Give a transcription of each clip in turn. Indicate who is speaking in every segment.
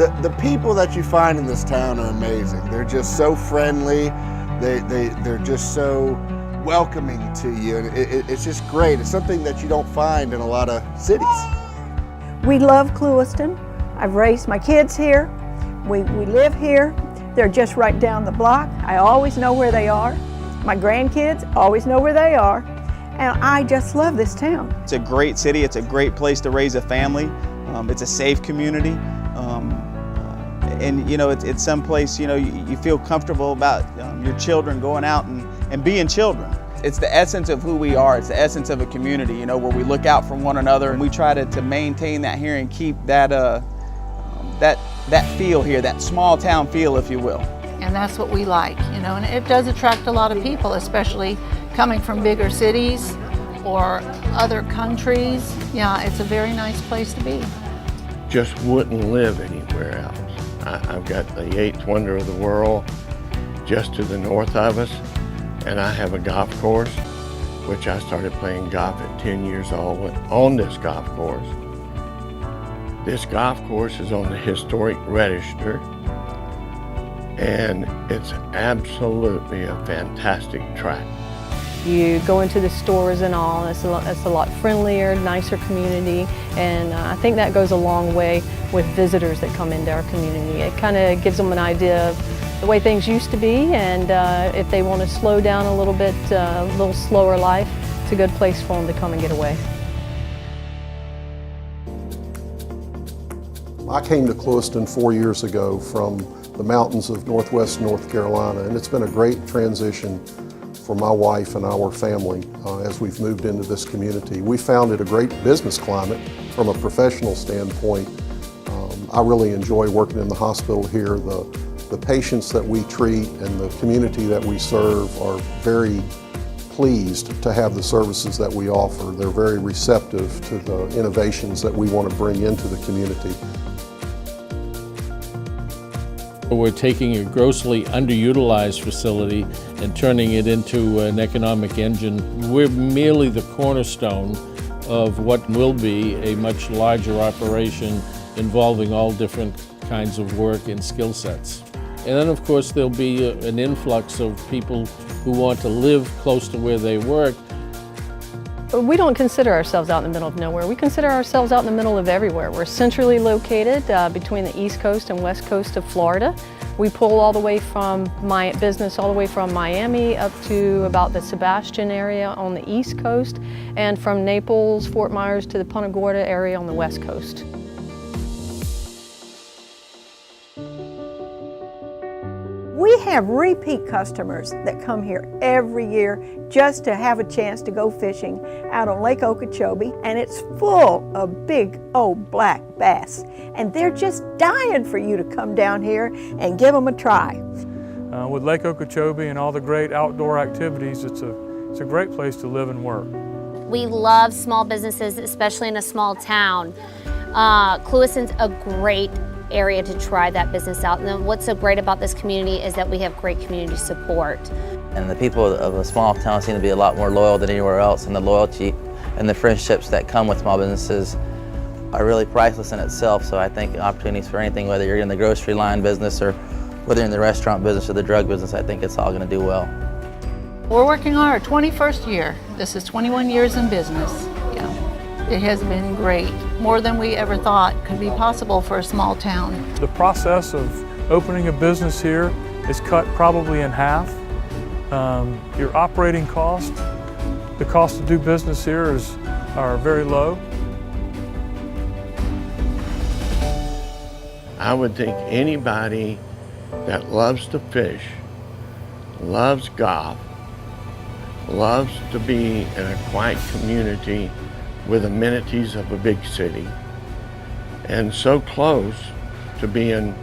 Speaker 1: The people that you find in this town are amazing. They're just so friendly. They're just so welcoming to you. And it's just great. It's something that you don't find in a lot of cities.
Speaker 2: We love Clewiston. I've raised my kids here. We live here. They're just right down the block. I always know where they are. My grandkids always know where they are. And I just love this town.
Speaker 3: It's a great city. It's a great place to raise a family. It's a safe community. And you know, it's someplace, you know, you feel comfortable about your children going out and being children. It's the essence of who we are. It's the essence of a community, you know, where we look out for one another, and we try to maintain that here and keep that that feel here, that small town feel, if you will.
Speaker 4: And that's what we like, you know, and it does attract a lot of people, especially coming from bigger cities or other countries. Yeah, it's a very nice place to be.
Speaker 5: Just wouldn't live anywhere else. I've got the 8th wonder of the world just to the north of us, and I have a golf course, which I started playing golf at 10 years old on this golf course. This golf course is on the historic register, and it's absolutely a fantastic track.
Speaker 6: You go into the stores and all, and it's a lot friendlier, nicer community, and I think that goes a long way with visitors that come into our community. It kind of gives them an idea of the way things used to be, and if they want to slow down a little bit, a little slower life, it's a good place for them to come and get away.
Speaker 7: I came to Clewiston 4 years ago from the mountains of northwest North Carolina, and it's been a great transition for my wife and our family as we've moved into this community. We found it a great business climate from a professional standpoint. I really enjoy working in the hospital here. The patients that we treat and the community that we serve are very pleased to have the services that we offer. They're very receptive to the innovations that we want to bring into the community.
Speaker 8: We're taking a grossly underutilized facility and turning it into an economic engine. We're merely the cornerstone of what will be a much larger operation involving all different kinds of work and skill sets. And then of course there'll be an influx of people who want to live close to where they work.
Speaker 6: We don't consider ourselves out in the middle of nowhere. We consider ourselves out in the middle of everywhere. We're centrally located between the East Coast and West Coast of Florida. We pull all the way from my business all the way from Miami up to about the Sebastian area on the East Coast, and from Naples, Fort Myers to the Punta Gorda area on the West Coast.
Speaker 2: We have repeat customers that come here every year just to have a chance to go fishing out on Lake Okeechobee, and it's full of big old black bass. And they're just dying for you to come down here and give them a try.
Speaker 9: With Lake Okeechobee and all the great outdoor activities, it's a great place to live and work.
Speaker 10: We love small businesses, especially in a small town. Clewiston's a great area to try that business out. And then what's so great about this community is that we have great community support.
Speaker 11: And the people of a small town seem to be a lot more loyal than anywhere else, and the loyalty and the friendships that come with small businesses are really priceless in itself. So I think opportunities for anything, whether you're in the grocery line business or whether you're in the restaurant business or the drug business, I think it's all going to do well.
Speaker 4: We're working on our 21st year. This is 21 years in business. Yeah, it has been great. More than we ever thought could be possible for a small town.
Speaker 9: The process of opening a business here is cut probably in half. Your operating cost, the cost to do business here are very low.
Speaker 5: I would think anybody that loves to fish, loves golf, loves to be in a quiet community with amenities of a big city, and so close to being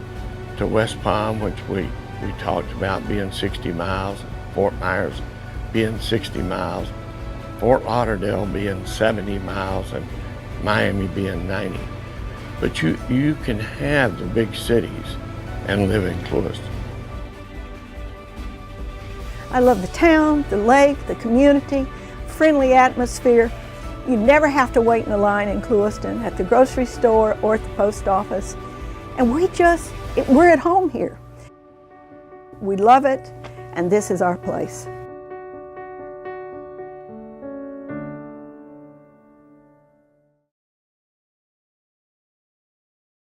Speaker 5: to West Palm, which we talked about being 60 miles, Fort Myers being 60 miles, Fort Lauderdale being 70 miles, and Miami being 90. But you can have the big cities and live in Clewiston.
Speaker 2: I love the town, the lake, the community, friendly atmosphere. You never have to wait in a line in Clewiston at the grocery store or at the post office. And we're at home here. We love it, and this is our place.